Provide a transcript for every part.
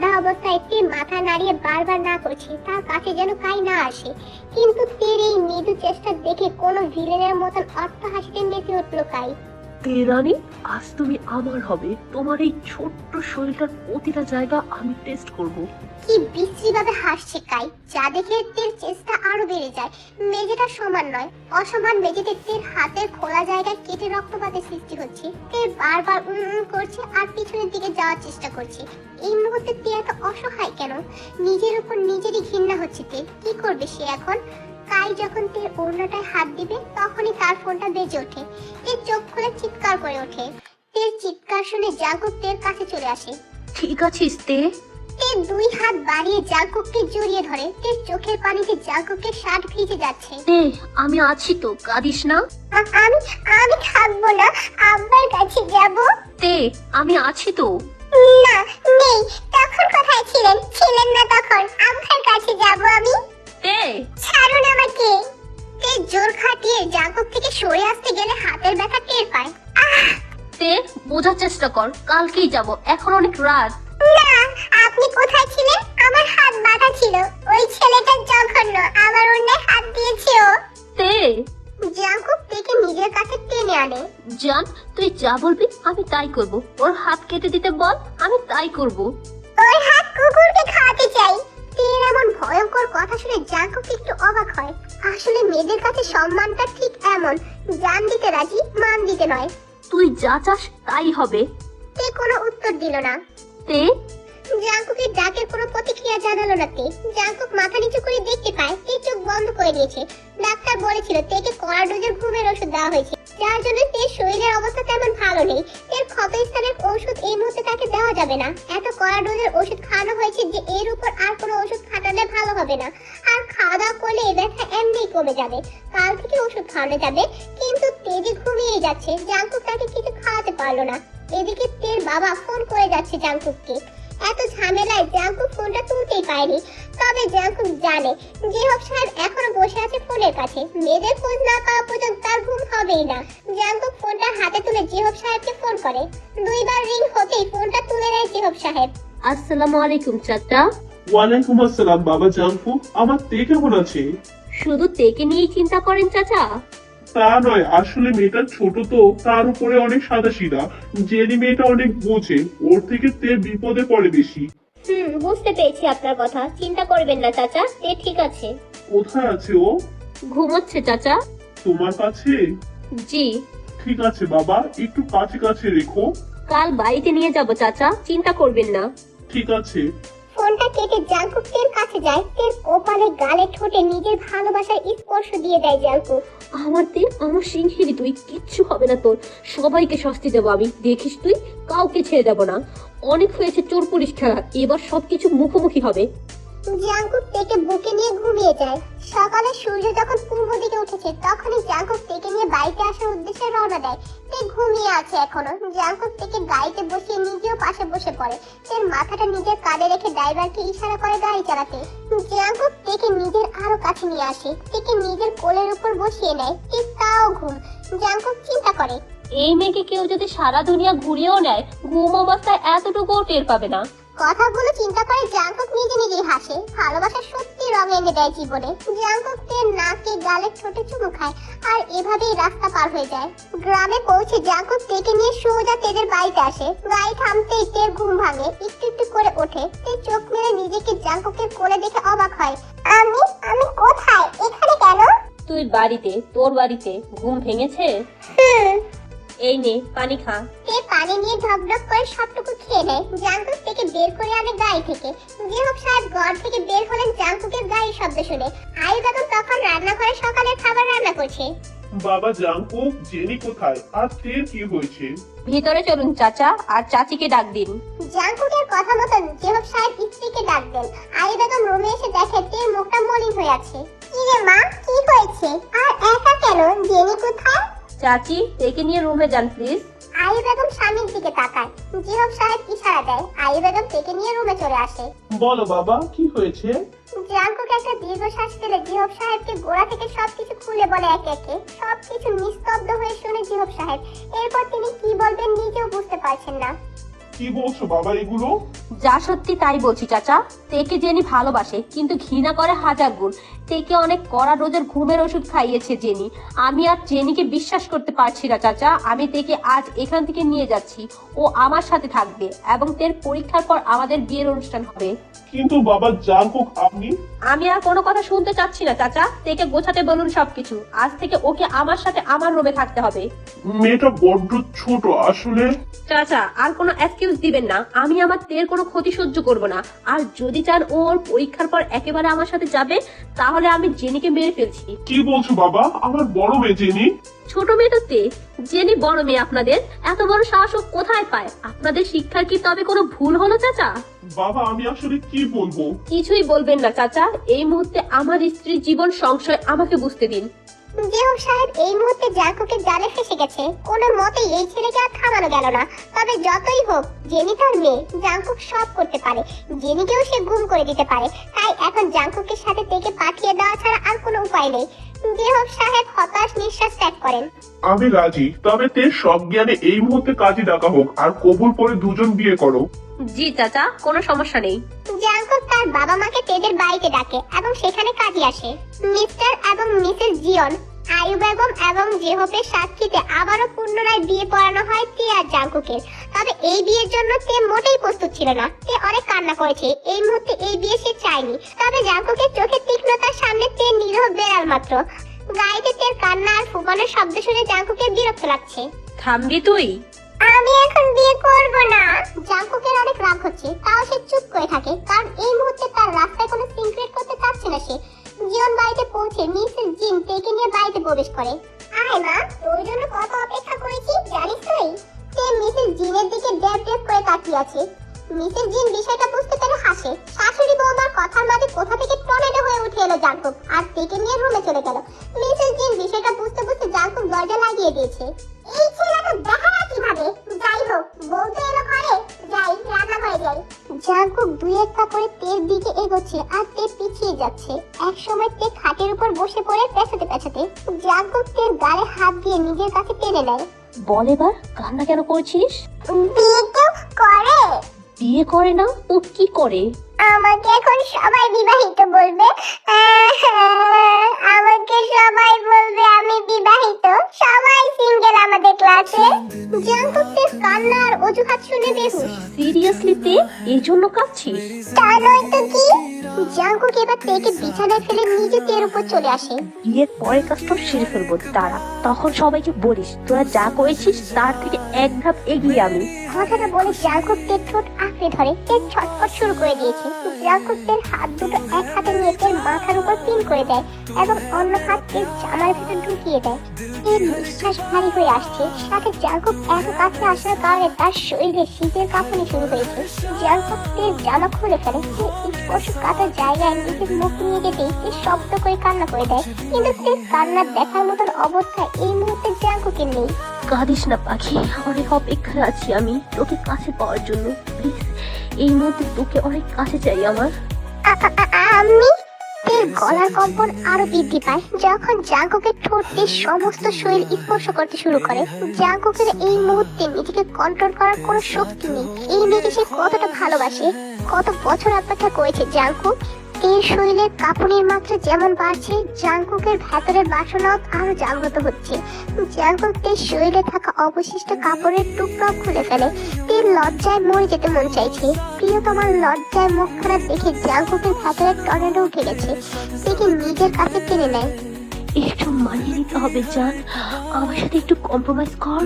বাঁধা অবস্থায় তে মাথা নাড়িয়ে বারবার না করছে তার কাছে যেন কাই না আসে, কিন্তু তের এই মৃদু চেষ্টা দেখে কোনো ভিলেনের মতন অট্ট হাসিতে মেতে উঠল কাই। তে রানী, আজ তুমি আমার হবে। তোমার এই ছোট্ট শরীরটার প্রতিটা জায়গা আমি টেস্ট করব। কি বিশ্রী ভাবে হাসছে কাই, যা দেখে তের চেষ্টা আরো বেড়ে যায়। মেঝেটা সমান নয়, অসমান মেঝেতে তের হাতের খোলা জায়গায় কেটে রক্তপাতের সৃষ্টি হচ্ছে। তের বারবার করছে আর পিছনের দিকে যাওয়ার চেষ্টা করছে। এই মুহূর্তে তে এত অসহায় কেন? নিজের উপর নিজেরই ঘৃণা হচ্ছে তের। কি করবে সে এখন? কাই যখন তের ওড়নাটায় হাত দিবে তখনই তার ফোনটা বেজে ওঠে। তের চোখ খুলে চিৎকার করে ওঠে। তের চিৎকার শুনে জাঙ্কুক তের কাছে চলে আসে। ঠিক আছিস তে? তের দুই হাত বাড়িয়ে জাঙ্কুককে জড়িয়ে ধরে। তের চোখের পানিতে জাঙ্কুকের শার্ট ভিজে যাচ্ছে। তে, আমি আছি তো, কাঁদিস না। আমি আমি থাকবো না, আব্বার কাছে যাব। তে, আমি আছি তো। না, নেই। তখন কোথায় ছিলেন? ছিলেন না তখন। আব্বার কাছে যাব আমি। তে, ছাড়ুন আমাকে। তে জোর খাটিয়ে জাঙ্কুক থেকে সরে আসতে গেলে হাতের ব্যথা টের পায়। তে, বোঝার চেষ্টা কর, কালকেই যাব, এখন অনেক রাত। না, আপনি কোথায় ছিলেন? আমার হাত বাঁধা ছিল। ওই ছেলেটা জঘন্য, আমার অন্যায় হাত দিয়েছে ও। তে, জাঙ্কুক থেকে নিজের কাছে টেনে আনে। জান, তুই যা বলবি আমি তাই করব। ওর হাত কেটে দিতে বল, আমি তাই করব। ওর হাত কুকুরকে খাওয়াতে চাই। তের এমন ভয়ঙ্কর কথা শুনে জাঙ্কুক একটু অবাক হয়। আসলে মেয়েদের কাছে সম্মানটা ঠিক এমন, জান দিতে রাজি, মান দিতে নয়। তুই যা চাস তাই হবে। তে কোনো উত্তর দিল না। তে, জাঙ্কুকের ডাকের কোনো প্রতিক্রিয়া জানালো না তে। জাঙ্কুক মাথা নিচু করে দেখতে পায় তে চোখ বন্ধ করে দিয়েছে। ডাক্তার বলেছিল তেকে কড়া ডোজের ঘুমের ওষুধ দেওয়া হয়েছে, যার জন্য তের শরীরের অবস্থা তেমন ভালো নেই। তের ক্ষতস্থানের ওষুধ এই মুহূর্তে তাকে দেওয়া যাবে না। এত কড়া ডোজের ওষুধ খাওয়ানো হয়েছে যে এর উপর আর কোনো ওষুধ খাটালে ভালো হবে না। আর খাওয়া দাওয়া করলে এই ব্যথা এমনিই কমে যাবে। কাল থেকে ওষুধ খাওয়ানো যাবে, কিন্তু তেজে ঘুমিয়ে যাচ্ছে। জাঙ্কুক তাকে কিছু খাওয়াতে পারলো না। এদিকে তের বাবা ফোন করে যাচ্ছে জাঙ্কুককে। এত ঝামেলায় জাঙ্কুক ফোনটা তুলতেই পারেনি। তবে জাঙ্কুক জানে জিহব সাহেব এখনো বসে আছে ফোনের কাছে। মেয়েদের খোঁজ না পাওয়া পর্যন্ত তার ঘুম হবেই না। জাঙ্কুক ফোনটা হাতে তুলে জিহব সাহেবকে ফোন করে। দুইবার রিং হতেই ফোনটা তুলে নেয় জিহব সাহেব। আসসালামু আলাইকুম চাচা। ওয়ালাইকুম আসসালাম বাবা জাঙ্কুক। আমার তে কেমন আছে? শুধু তেকে নিয়েই চিন্তা করেন চাচা? তা নয়, আসলে মেয়েটা ছোট তো, তার উপরে অনেক সাদাসিধা। জেনি মেয়েটা অনেক বোঝে, ওর থেকে তে বিপদে পড়ে বেশি। বুঝতে পেরেছি আপনার কথা। চিন্তা করবেন না চাচা, তে ঠিক আছে। কোথায় আছে ও? ঘুমোচ্ছে চাচা। তোমার কাছে? জি। ঠিক আছে বাবা, একটু কাছে কাছে রেখো। কাল বাড়িতে নিয়ে যাব চাচা, চিন্তা করবেন না। ঠিক আছে। ফোনটা কেটে জাঙ্কুক তের কাছে যায়। তের কপালে গালে ঠোঁটে নিজের ভালোবাসার স্পর্শ দিয়ে দেয় জাঙ্কুক। আমার তে, আমার সিংহেরি তুই, কিচ্ছু হবে না তোর। সবাইকে শাস্তি দেবো আমি, দেখিস তুই, কাউকে ছেড়ে দেবো না। অনেক হয়েছে চোর পুলিশ খেলা, এবার সবকিছু মুখোমুখি হবে। জাঙ্কুক তেকে বুকে নিয়ে ঘুমিয়ে যায়। সকালে সূর্য যখন পূর্ব দিকে উঠেছে তখনই জাঙ্কুক তেকে নিয়ে বাড়িতে আসার উদ্দেশ্যে রওনা দেয়। তে ঘুমিয়ে আছে এখনো। জাঙ্কুক তেকে গাড়িতে বসিয়ে নিজেও পাশে বসে পড়ে। তের মাথাটা নিজের কাঁধে রেখে ড্রাইভারকে ইশারা করে গাড়ি চালাতে। জাঙ্কুক তেকে নিজের আরো কাছে নিয়ে আসে, তেকে নিজের কোলের উপর বসিয়ে নেয়। ঠিক তাও ঘুম। জাঙ্কুক চিন্তা করে, এই মেয়েকে কেউ যদি সারা দুনিয়া ঘুরিয়েও নেয়, ঘুম অবস্থায় এতটুকুও টের পাবে না। কথাগুলো চিন্তা করে জাঙ্কুক নিজে নিজেই হাসে। ভালোবাসা সত্যি রং এনে দেয় জীবনে। জাঙ্কুক তের নাকে গালে ঠোঁটে চুমু খায় আর এভাবেই রাস্তা পার হয়ে যায়। গ্রামে পৌঁছে জাঙ্কুক তেকে নিয়ে সোজা তেদের বাড়িতে আসে। গাড়ি থামতেই তের ঘুম ভাঙে, একটু একটু করে ওঠে। তে চোখ মেলে নিজেকে জাঙ্কুকের কোলে দেখে অবাক হয়। আমি আমি কোথায়? এখানে কেন? তুই বাড়িতে, তোর বাড়িতে। ঘুম ভেঙেছে? এই নে, পানি খা। তে পানি নিয়ে ঢকঢক করে সবটুকু খেয়ে নেয়। জাঙ্কুক থেকে বের করে আনে গাড়ি থেকে। জিহব সাহেব ঘর থেকে বের হলেন জাঙ্কুকের গাড়ির শব্দ শুনে। আই বেগম তখন রান্নাঘরে সকালের খাবার রান্না করছে। বাবা জাঙ্কুক, জেনি কোথায়? আর তের কি হয়েছে? ভিতরে চলুন চাচা, আর চাচিকে ডাক দিন। জাঙ্কুকের কথা মতন জিহব সাহেব স্ত্রীকে ডাক দেন। আই বেগম রুমে এসে দেখে তের মুখটা মলিন হয়ে আছে। কি রে মা, কি হয়েছে? আর একা কেন? জেনি কোথায়? চাচি, তেকে নিয়ে রুমে যান প্লিজ। আই বেগম স্বামীর দিকে তাকায়। জিহব সাহেব ইশারা দেয়। আই বেগম তেকে নিয়ে রুমে চলে আসে। বলো বাবা, কি হয়েছে? জাঙ্কুক একটা দীর্ঘশ্বাস ফেলে জিহব সাহেবকে গোড়া থেকে সবকিছু খুলে বলে একে একে। সবকিছু নিস্তব্ধ হয়ে শুনে জিহব সাহেব। এরপর তিনি কি বলবেন নিজেও বুঝতে পারছেন না। কি বলছো বাবা এগুলো? যা সত্যি তাই বলছি চাচা। তেকে জেনি ভালোবাসে কিন্তু ঘৃণা করে হাজার গুণ। তেকে অনেক কড়া রোজের ঘুমের ওষুধ খাইয়েছে জেনি। আমি আর জেনিকে বিশ্বাস করতে পারছি না চাচা। আমি তেকে আজ এখান থেকে নিয়ে যাচ্ছি। ও আমার সাথে থাকবে এবং তের পরীক্ষার পর আমাদের বিয়ের অনুষ্ঠান হবে। কিন্তু বাবা জাঙ্কুক আপনি। আমি আর কোনো কথা শুনতে চাচ্ছি না চাচা। তেকে গোছাতে বলুন সবকিছু। আজ থেকে ওকে আমার সাথে আমার রুমে থাকতে হবে। মেয়েটা বড্ড ছোট আসলে। চাচা আর কোনো এক্সকিউজ দিবেন না। আমি আমার তের কোনো ক্ষতি সহ্য করব না। আর যদি চান ওর পরীক্ষার পর একেবারে আমার সাথে যাবে তাহলে আমি জেনিকে মেরে ফেলছি। কি বলছো বাবা? আমার বড় মেয়ে জেনি। ছোট মেয়ে তো তে, জেনি বড় মেয়ে। আপনাদের এত বড় সাহস ও কোথায় পায়? আপনাদের শিক্ষার কি তবে কোনো ভুল হলো চাচা? বাবা আমি আসলে কি বলবো? কিছুই বলবেন না চাচা। এই মুহূর্তে আমার স্ত্রীর জীবন সংশয় আমাকে বুঝতে দিন। যে হোক সাহেব, এই মুহূর্তে জাঙ্কুকের জালে ফেসে গেছে। কোনো মতেই এই ছেলেকে আর থামানো গেল না। তবে যতই হোক জেনি তার মেয়ে, জাঙ্কুক সব করতে পারে। জেনিকেও সে গুম করে দিতে পারে। তাই এখন জাঙ্কুকের সাথে তেকে পাঠিয়ে দেওয়া ছাড়া আর কোনো উপায় নেই। যে হোক সাহেব হতাশ নিঃশ্বাস ত্যাগ করেন। আমি রাজি, তবে তে সব জ্ঞানে এই মুহূর্তে কাজে ডাকা হোক আর কবুল করে দুজন বিয়ে করো। জি চাচা, কোনো সমস্যা নেই। জাঙ্কুক তার বাবা মাকে তেদের বাড়িতে ডাকে এবং সেখানে কাজে আসে। মিস্টার এবং মিসেস জিয়ন, আয়ু বেগম এবং জেহপের সাক্ষীতে আবারও পুনরায় বিয়ে পড়ানো হয় তে আর জাঙ্কুকের। তবে এই বিয়ের জন্য তে মোটেই প্রস্তুত ছিল না। তে অনেক কান্না করেছে। এই মুহূর্তে এই বিয়ে সে চায়নি। তবে জাঙ্কুকের চোখের তীক্ষ্ণতার সামনে তে নিরহ বেড়াল মাত্র। গাড়িতে তের কান্না আর ফুপানোর শব্দ শুনে জাঙ্কুকের বিরক্ত লাগছে। থামবি তুই? আমি এখন বিয়ে করব না। জাঙ্কুকের অনেক রাগ হচ্ছে, তাও সে চুপ করে থাকে, কারণ এই মুহূর্তে তার রাস্তায় কোনো সিক্রেট করতে চাচ্ছে না সে। জিয়ন বাড়িতে পৌঁছে মিসেস জিন তেকে নিয়ে বাড়িতে প্রবেশ করে। আয় মা, তোর জন্য কত অপেক্ষা করেছি জানিস তুই? সে মিসেস জিনের দিকে ড্যাব ড্যাব করে তাকিয়ে আছে। মিসেস জিন বিষয়টা বুঝতে পেরে হাসে। শাশুড়ি বৌমার কথার মাঝে কোথা থেকে টর্নেডো হয়ে উঠে এলো জাঙ্কুক আর তেকে নিয়ে রুমে চলে গেল। মিসেস জিন বিষয়টা বুঝতে বুঝতে জাঙ্কুক দরজা লাগিয়ে দিয়েছে। এই ছেলেটা দেখা না কিভাবে? যাই হোক, বউ তো এলো ঘরে, যাই রান্না হয়ে যাই। জাঙ্কুক দুই এক পা করে তের দিকে এগোচ্ছে আর তে পিছিয়ে যাচ্ছে। এক সময় তে খাটের উপর বসে পড়ে পেছাতে পেছাতে জাঙ্কুক তের গালে হাত দিয়ে নিজের কাছে টেনে নেয়। বল এবার, কান্না কেন করছিস? বিয়ে কেউ করে? বিয়ে করে না তো কি করে? আমাকে এখন সবাই বিবাহিত বলবে। আমাকে সবাই বলবে আমি বিবাহিত। সবাই সিঙ্গেল আমাদের ক্লাসে। জাঙ্কুকের কান্না আর অজুহাত শুনে বেহুশ। সিরিয়াসলি তে এই জন্য কাঁদছিস? তা নয় তো কি? জাঙ্কুক এবার তেকে বিছানায় ফেলে নিজে তের উপর চলে আসে। বিয়ের পরের কাজটা সেরে ফেলবো দাঁড়া। তখন সবাইকে বলিস তোরা যা করেছিস তার থেকে এক ধাপ এগিয়ে আমি। কথাটা বলে জাঙ্কুক তের ঠোঁট আঁকড়ে ধরে। তের ছটফট শুরু করে দিয়েছে। জাঙ্কুক তের হাত দুটো এক হাতে নিয়ে তের মাথার উপর পিন করে দেয় এবং অন্য হাত তের জামার ভিতর ঢুকিয়ে দেয়। তের নিঃশ্বাস ভারী হয়ে আসছে। সাথে জাঙ্কুক এত কাছে আসার কারণে তার শরীরে শীতের কাঁপুনি শুরু হয়েছে। জাঙ্কুক তের জামা খুলে ফেলে। সে স্পর্শ কাটার জায়গায় নিজের মুখ নিয়ে যেতেই তে শব্দ করে কান্না করে দেয়। কিন্তু তের কান্নার দেখার মতন অবস্থা এই মুহূর্তে জাঙ্কুকের নেই। কাঁদিস না পাখি, অনেক অপেক্ষায় আছি আমি তোকে কাছে পাওয়ার জন্য। প্লিজ, এই মুহূর্তে তোকে অনেক কাছে চাই আমার। আমি? তের গলার কম্পন আরো বৃদ্ধি পায় যখন জাঙ্কুকের ঠোঁট দিয়ে সমস্ত শরীর স্পর্শ করতে শুরু করে। জাঙ্কুকের এই মুহূর্তে নিজেকে কন্ট্রোল করার কোনো শক্তি নেই। এই মেয়েকে সে কতটা ভালোবাসে, কত বছর অপেক্ষা করেছে জাঙ্কুক। তের শরীরের কাঁপুনির মাত্রা যেমন বাড়ছে, জাঙ্কুকের ভেতরের বাসনাও আরো জাগ্রত হচ্ছে। জাঙ্কুক তের শরীরে থাকা অবশিষ্ট কাপড়ের টুকরাও খুলে ফেলে। তের লজ্জায় মরে যেতে মন চাইছে। প্রিয়তমার লজ্জায় মুখখানা দেখে জাঙ্কুকের ভেতরে টর্নেডো উঠে গেছে। তেকে নিজের কাছে টেনে নেয়। একটু মানিয়ে নিতে হবে জান, আমার সাথে একটু কম্প্রোমাইজ কর।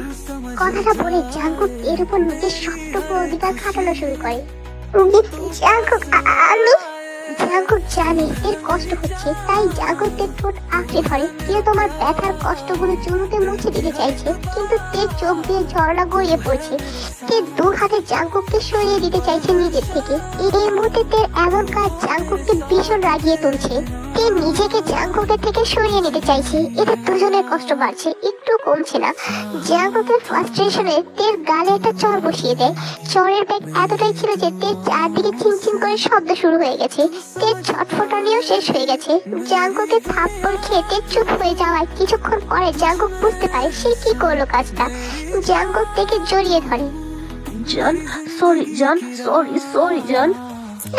কথাটা বলে জাঙ্কুক এর উপর নিজের সবটুকু অধিকার খাটানো শুরু করে। জাঙ্কুক আমি? জাঙ্কুক জানে এর কষ্ট হচ্ছে, তাই জাঙ্কুকের ঠোঁট আঁকড়ে ধরে। কেউ তোমার ব্যথার কষ্টগুলো চুরুতে মুছে দিতে চাইছে, কিন্তু তের চোখ দিয়ে ঝর্ণা গড়িয়ে পড়ছে। তে দু হাতে জাঙ্কুককে সরিয়ে দিতে চাইছে নিজের থেকে। এই মুহূর্তে তের এমন কাজ জাঙ্কুককে ভীষণ রাগিয়ে তুলছে। তে নিজেকে জাঙ্কুকের থেকে সরিয়ে নিতে চাইছে। এতে দুজনের কষ্ট বাড়ছে, একটু কমছে না। জাঙ্কুকের ফ্রাস্ট্রেশনে তের গালে একটা চড় বসিয়ে দেয়। চড়ের বেগ এতটাই ছিল যে তের চারদিকে চিনচিন করে শব্দ শুরু হয়ে গেছে। তের ছটফটানিও শেষ হয়ে গেছে। জাঙ্কুকের থাপ্পড় খেয়ে তের চুপ হয়ে যাওয়ায় কিছুক্ষণ পরে জাঙ্কুক বুঝতে পারে সে কি করলো কাজটা। জাঙ্কুক তেকে জড়িয়ে ধরে। জান, সরি জান, সরি জান,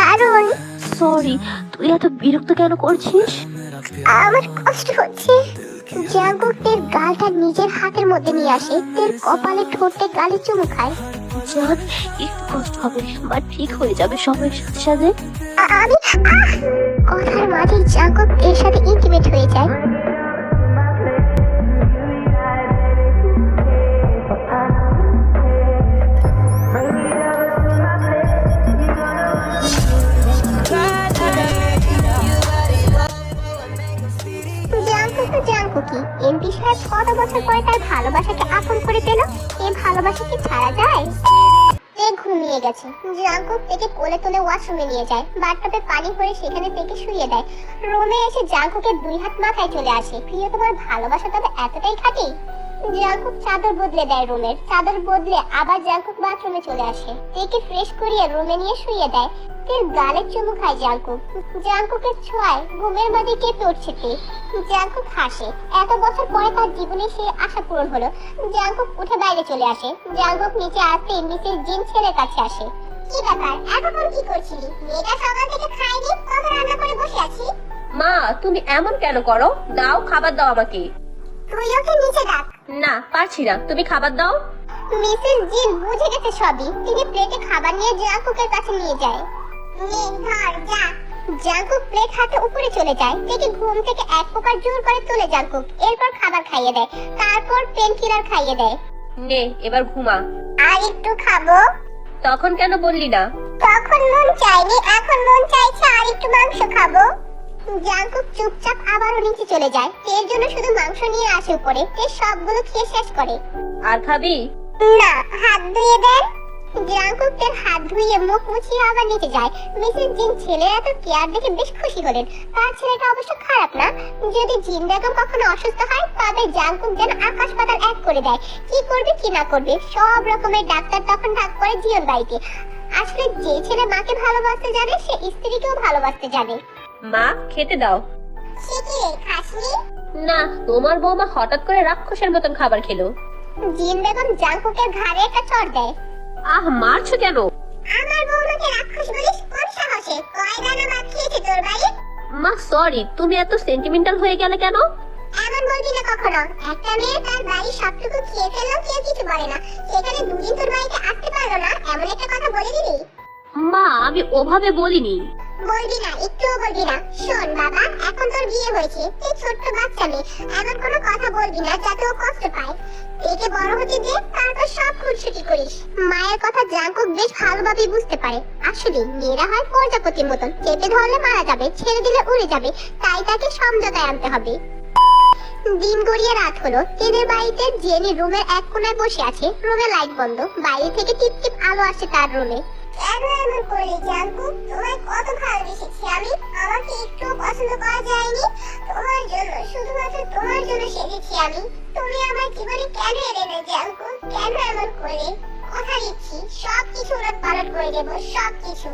কারণ সরি। তুই এত বিরক্ত কেন করছিস? আমার কষ্ট হচ্ছে। জাঙ্কুক তের গালটা নিজের হাতের মধ্যে নিয়ে আসে, তের কপালে ঠোঁটে গালে চুমু খায়। জান, একটু কষ্ট হবে বাট ঠিক হয়ে যাবে সময়ের সাথে সাথে। আমি কথার মাঝেই জাঙ্কুক এর সাথে ইন্টিমেট হয়ে যায়। জাঙ্কুকি এমপি সাহেব কত বছর পরে তার ভালোবাসাকে আপন করে পেল। এই ভালোবাসা কি ছাড়া যায়? তে ঘুমিয়ে গেছে। জাঙ্কুক তেকে কোলে তুলে ওয়াশরুমে নিয়ে যায়, বাথটবে পানি ভরে সেখানে তেকে শুইয়ে দেয়। রুমে এসে জাঙ্কুকের দুই হাত মাথায় চলে আসে। প্রিয়, তোমার ভালোবাসা তবে এতটাই খাঁটি? জাঙ্কুক চাদর বদলে দেয় রুমের, চাদর বদলে আবার জাঙ্কুক বাথরুমে চলে আসে। তেকে ফ্রেশ করিয়ে রুমে নিয়ে শুইয়ে দেয়। তের গালে চুমু খায় জাঙ্কুক। জাঙ্কুকের ছোঁয়ায় ঘুমের মাঝে কেঁপে উঠছে তে। জাঙ্কুক হাসে, এত বছর পরে তার জীবনে সে আশা পূরণ হলো। জাঙ্কুক উঠে বাইরে চলে আসে। জাঙ্কুক নিচে আসতে মিসেস জিন ছেলের কাছে আসে। কি ব্যাপার, এতক্ষণ কি করছিলি? মেয়েটা সকাল থেকে খায়নি, কত রান্না করে বসে আছি। মা, তুমি এমন কেন করো? দাও, খাবার দাও আমাকে। তুই ওকে নিচে ডাক। না, পারছি না, তুমি খাবার দাও। মিসেস জিন বুঝে গেছে সবই। তিনি প্লেটে খাবার নিয়ে জাঙ্কুকের কাছে নিয়ে যায়। জাঙ্কুক প্লেট হাতে উপরে চলে যায়। থেকে ঘুম থেকে এক প্রকার জোর করে তুলে জাঙ্কুক, এরপর খাবার খাইয়ে দেয়, তারপর পেন কিলার খাইয়ে দেয়। নে, এবার ঘুমা। আর একটু খাবো। তখন কেন বললি না? তখন মন চাইনি, এখন মন চাইছে আর একটু মাংস খাবো। জাঙ্কুক চুপচাপ আবারও নিচে চলে যায়। এর জন্য শুধু মাংস নিয়ে আসে উপরে। তে সবগুলো খেয়ে শেষ করে। আর খাবি? না, হাত ধুয়ে দেন। জাঙ্কুক তের হাত ধুয়ে মুখ মুছিয়ে আবার নিচে যায়। মিসেস জিন ছেলের এত কেয়ার দেখে বেশ খুশি হলেন। তার ছেলেটা অবশ্য খারাপ না। যদি জিন বেগম কখনো অসুস্থ হয় তবে জাঙ্কুক যেন আকাশ পাতাল এক করে দেয়। কি করবে কি না করবে সব রকমের ডাক্তার তখন ডাক করে জিয়ন বাড়িতে। আসলে যে ছেলে মাকে ভালোবাসতে জানে সে স্ত্রীকেও ভালোবাসতে জানে। মা, খেতে দাও। সে কি রে, খাসনি? না, তোমার বৌমা হঠাৎ করে রাক্ষসের মতন খাবার খেলো। জিন বেগম জাঙ্কুকের ঘাড়ে একটা চড় দেয়। আহ, মারছো কেন? আমার বৌমাকে রাক্ষস বলিস? কোন সাহসে? কয় দানা ভাত খেয়েছে তোর বাড়ি? মা সরি, তুমি এত সেন্টিমেন্টাল হয়ে গেলে কেন? এমন বলবি না কখনো। একটা মেয়ে তার বাড়ি সবটুকু খেয়ে ফেললেও কেউ কিছু বলে না, সেখানে দুদিন তোর বাড়িতে আসতে পারলো না এমন একটা কথা বলে দিলি? মা, আমি ওভাবে বলিনি। বলবি না, একটুও বলবি না। শোন বাবা, এখন তোর বিয়ে হয়েছে, তুই ছোট্ট বাচ্চা মেয়ে, এমন কোনো কথা বলবি না যাতে ও কষ্ট পায়। একে বড় হতে দে, তারপর সব খুনসুটি করিস। মায়ের কথা জাঙ্কুক বেশ ভালোভাবে বুঝতে পারে। আসলে মেয়েরা হয় প্রজাপতির মতন, চেপে ধরলে মারা যাবে, ছেড়ে দিলে উড়ে যাবে, তাই তাকে সমঝোতায় আনতে হবে। দিন গড়িয়ে রাত হলো। তেদের বাড়িতে জেনি রুমের এক কোণায় বসে আছে। রুমে লাইট বন্ধ, বাইরে থেকে টিপ টিপ আলো আসে তার রুমে। কেন এমন করলি জাঙ্কুক? তোমায় কত ভালোবেসেছি আমি, আমাকে একটু পছন্দ করা যায়নি? তোমার জন্য, শুধুমাত্র তোমার জন্য সেজেছি আমি। তুমি আমার জীবনে কেন এলে না জাঙ্কুক? কেন এমন করলে? কথা দিচ্ছি সবকিছু উলট পালট করে দেবো, সবকিছু।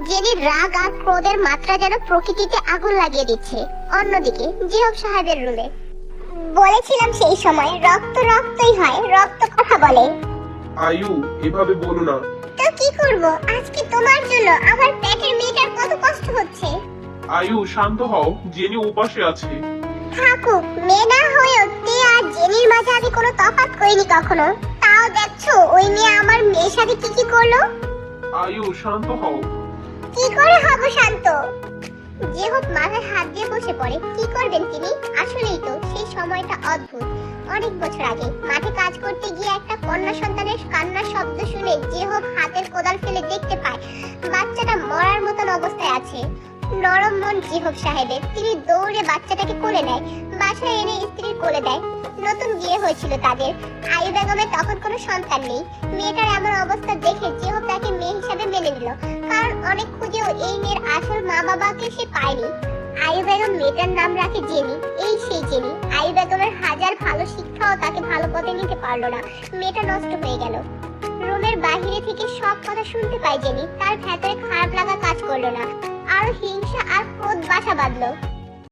জেনির রাগ আর ক্রোধের মাত্রা যেন প্রকৃতিতে আগুন লাগিয়ে দিচ্ছে। অন্যদিকে জিহব সাহেবের রুমে বলেছিলাম সেই সময় রক্ত রক্তই হয়, রক্ত কথা বলে। আয়ু, এভাবে বলো না। তো কি করব? আজকে তোমার জন্য আমার পেটের মেয়েটার কত কষ্ট হচ্ছে। আয়ু, শান্ত হও, জেনি উপাসে আছে। থাকুক, মেয়ে না হয়েও তে আর জেনির মাঝে আমি কোনো তফাৎ করিনি কখনো। তাও দেখছো ওই মেয়ে আমার মেয়ের সাথে কি কি করলো। আয়ু, শান্ত হও। কি করে হব শান্ত? যেহব মাথায় হাত দিয়ে বসে পড়ে। কি করবেন তিনি? আসলেই তো সেই সময়টা অদ্ভুত। অনেক বছর আগে মাঠে কাজ করতে গিয়ে একটা কন্যা সন্তানের কান্নার শব্দ শুনে যেহব হাতের কোদাল ফেলে দেখতে পায় বাচ্চাটা মরার মতন অবস্থায় আছে। নরম মন যেহব সাহেবের, তিনি দৌড়ে বাচ্চাটাকে কোলে নেয়, বাসায় এনে স্ত্রীর কোলে দেয়। নতুন বিয়ে হয়েছিল তাদের। আয়ু বেগমের তখন কোনো সন্তান নেই। মেয়েটার এমন অবস্থা দেখে যেহব তাকে মেয়ে হিসাবে মেনে নিল, কারণ অনেক খুঁজেও এই মেয়ের আসল মা বাবাকে সে পায়নি। আয়ু বেগম মেয়েটার নাম রাখে জেনি। এই সেই জেনি। আয়ু বেগমের হাজার ভালো শিক্ষাও তাকে ভালো পথে নিতে পারলো না। মেয়েটা নষ্ট হয়ে গেল। রুমের বাহিরে থেকে সব কথা শুনতে পায় জেনি। তার ভেতরে খারাপ লাগা কাজ করলো না, আরো হিংসা আর ক্রোধ বাসা বাঁধলো।